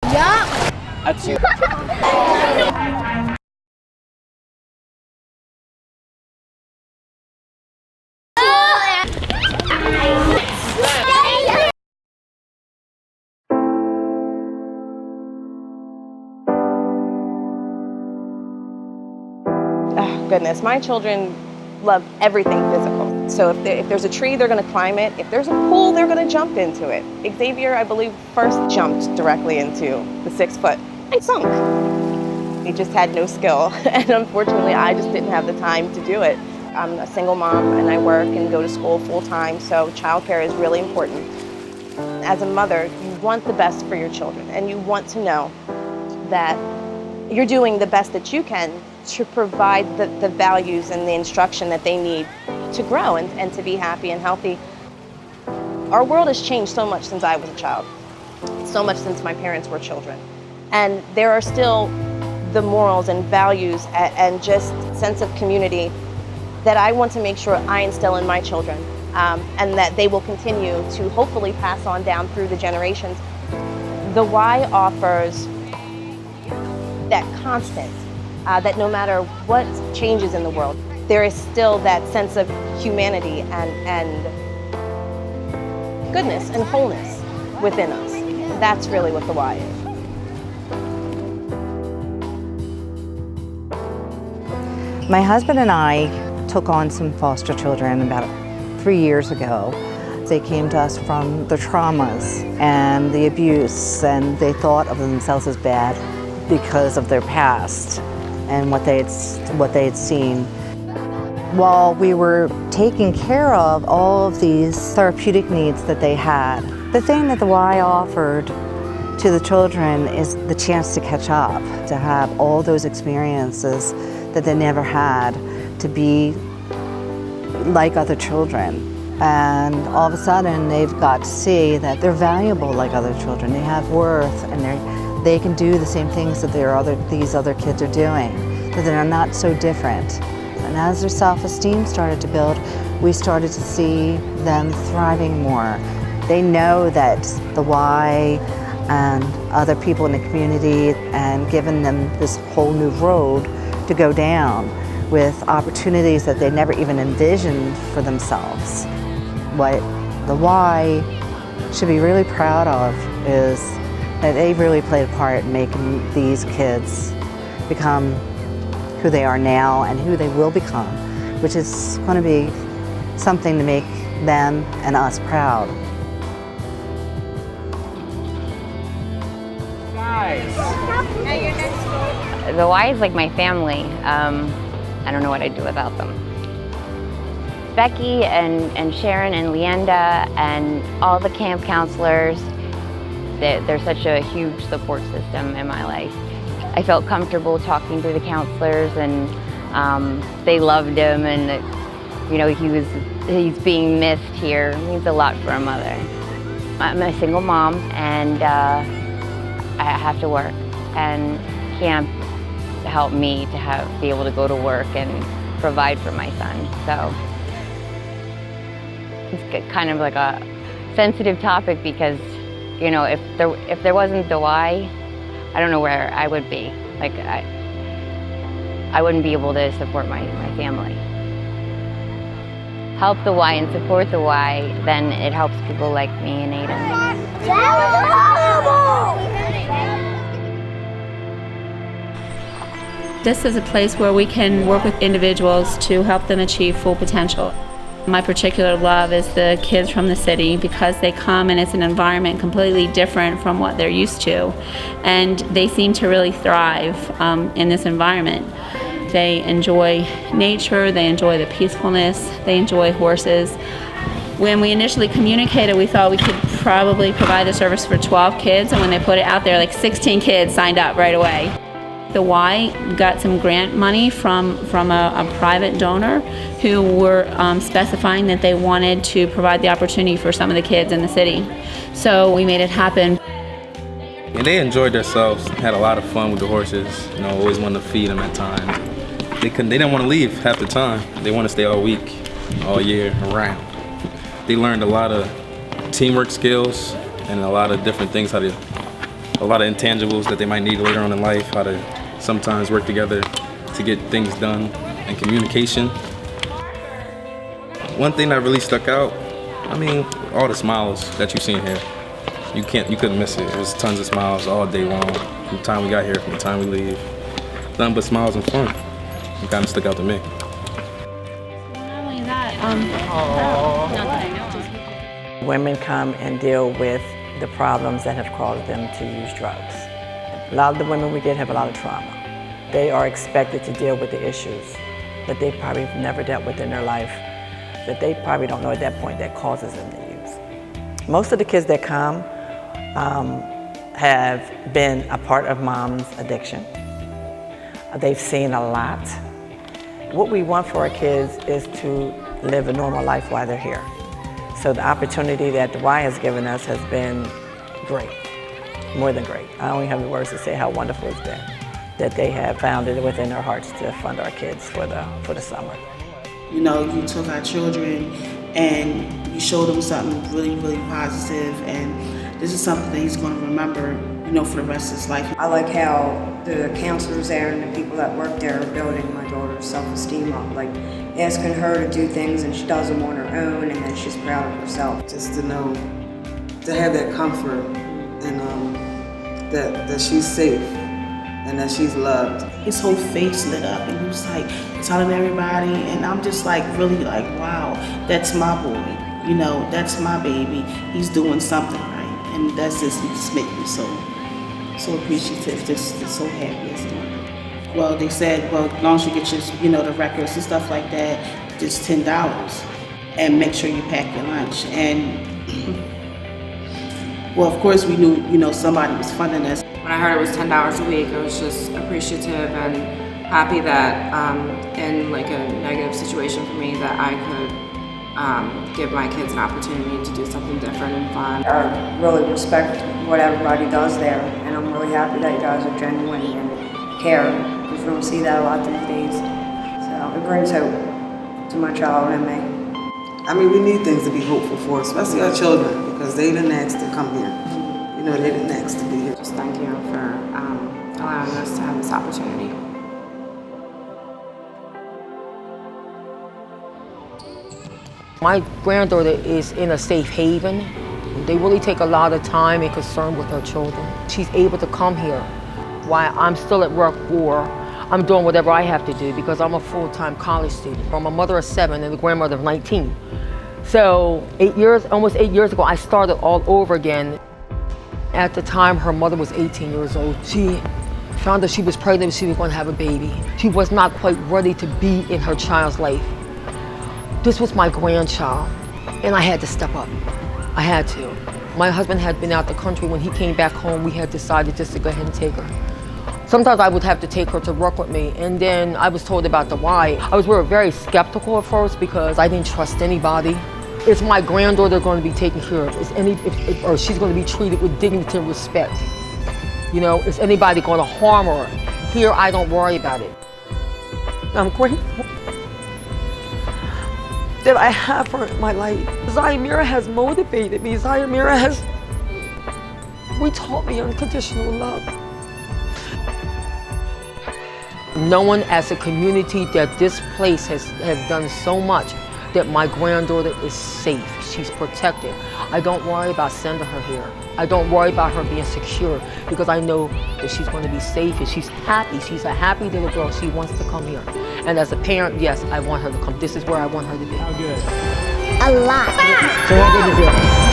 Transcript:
Yeah. That's you. Oh, goodness, my children love everything physical. So if there's a tree, they're going to climb it. If there's a pool, they're going to jump into it. Xavier, I believe, first jumped directly into the 6 foot and sunk. He just had no skill, and unfortunately, I just didn't have the time to do it. I'm a single mom, and I work and go to school full time, so childcare is really important. As a mother, you want the best for your children, and you want to know that you're doing the best that you can to provide the values and the instruction that they need to grow and to be happy and healthy. Our world has changed so much since I was a child, so much since my parents were children. And there are still the morals and values and just sense of community that I want to make sure I instill in my children, and that they will continue to hopefully pass on down through the generations. The Y offers that constant, that no matter what changes in the world, there is still that sense of humanity and goodness and wholeness within us. That's really what the Y is. My husband and I took on some foster children about 3 years ago. They came to us from the traumas and the abuse, and they thought of themselves as bad because of their past and what they had seen. While we were taking care of all of these therapeutic needs that they had, the thing that the Y offered to the children is the chance to catch up, to have all those experiences that they never had, to be like other children. And all of a sudden they've got to see that they're valuable like other children. They have worth, and they can do the same things that these other kids are doing, that they're not so different. And as their self-esteem started to build, we started to see them thriving more. They know that the Y and other people in the community and given them this whole new road to go down with opportunities that they never even envisioned for themselves. What the Y should be really proud of is that they really played a part in making these kids become who they are now and who they will become, which is going to be something to make them and us proud. The Y is like my family. I don't know what I'd do without them. Becky and Sharon and Leanda and all the camp counselors, they're such a huge support system in my life. I felt comfortable talking to the counselors, and they loved him, and you know, he's being missed here. It means a lot for a mother. I'm a single mom, and I have to work, and camp helped me to be able to go to work and provide for my son. So it's kind of like a sensitive topic because, you know, if there wasn't the Y, I don't know where I would be. Like I wouldn't be able to support my family. Help the Y and support the Y, then it helps people like me and Aiden. This is a place where we can work with individuals to help them achieve full potential. My particular love is the kids from the city because they come and it's an environment completely different from what they're used to. And they seem to really thrive in this environment. They enjoy nature, they enjoy the peacefulness, they enjoy horses. When we initially communicated, we thought we could probably provide the service for 12 kids, and when they put it out there, like 16 kids signed up right away. The Y got some grant money from a private donor who were specifying that they wanted to provide the opportunity for some of the kids in the city. So we made it happen. And they enjoyed themselves, had a lot of fun with the horses, you know, always wanted to feed them at times. They didn't want to leave half the time. They want to stay all week. all year round. They learned a lot of teamwork skills and a lot of different things, a lot of intangibles that they might need later on in life, how to sometimes work together to get things done, and communication. One thing that really stuck out, I mean, all the smiles that you've seen here. You couldn't miss it. It was tons of smiles all day long, from the time we got here, from the time we leave. Nothing but smiles and fun. It kind of stuck out to me. Not only that, not that I know of. Women come and deal with the problems that have caused them to use drugs. A lot of the women we get have a lot of trauma. They are expected to deal with the issues that they probably have never dealt with in their life, that they probably don't know at that point that causes them to use. Most of the kids that come have been a part of mom's addiction. They've seen a lot. What we want for our kids is to live a normal life while they're here. So the opportunity that the Y has given us has been great, more than great. I don't even have the words to say how wonderful it's been that they have found it within their hearts to fund our kids for the summer. You know, you took our children and you showed them something really, really positive, and this is something that he's going to remember, you know, for the rest of his life. I like how the counselors there and the people that work there are building my daughter's self-esteem up, like asking her to do things and she does them on her own, and then she's proud of herself. Just to know, to have that comfort, and that she's safe and that she's loved. His whole face lit up and he was like telling everybody, and I'm just like really like, wow, that's my boy, you know, that's my baby. He's doing something right, and that's just makes me so appreciative, just so happy as well. Well, they said, well, as long as you get your, you know, the records and stuff like that, just $10, and make sure you pack your lunch. And well, of course, we knew, you know, somebody was funding us. When I heard it was $10 a week, I was just appreciative and happy that in like a negative situation for me, that I could give my kids an opportunity to do something different and fun. I really respect what everybody does there, and I'm really happy that you guys are genuine and care, because you don't see that a lot these days. So it brings hope to my child and me. I mean, we need things to be hopeful for, especially our children, because they the next to come here. You know, they're the next to be here. Just thank you for allowing us to have this opportunity. My granddaughter is in a safe haven. They really take a lot of time and concern with their children. She's able to come here while I'm still at work, or I'm doing whatever I have to do, because I'm a full-time college student. I'm a mother of 7 and a grandmother of 19. So almost 8 years ago, I started all over again. At the time, her mother was 18 years old. She found that she was pregnant, she was going to have a baby. She was not quite ready to be in her child's life. This was my grandchild, and I had to step up. I had to. My husband had been out the country. When he came back home, we had decided just to go ahead and take her. Sometimes I would have to take her to work with me, and then I was told about the Y. I was very skeptical at first because I didn't trust anybody. Is my granddaughter going to be taken care of? Or she's going to be treated with dignity and respect? You know, is anybody going to harm her? Here, I don't worry about it. I'm grateful that I have her in my life. Zayamira has motivated me. Zayamira has taught me unconditional love. Knowing as a community that this place has done so much, that my granddaughter is safe, she's protected. I don't worry about sending her here. I don't worry about her being secure, because I know that she's going to be safe and she's happy. She's a happy little girl. She wants to come here. And as a parent, yes, I want her to come. This is where I want her to be. How good? A lot. So how good is it?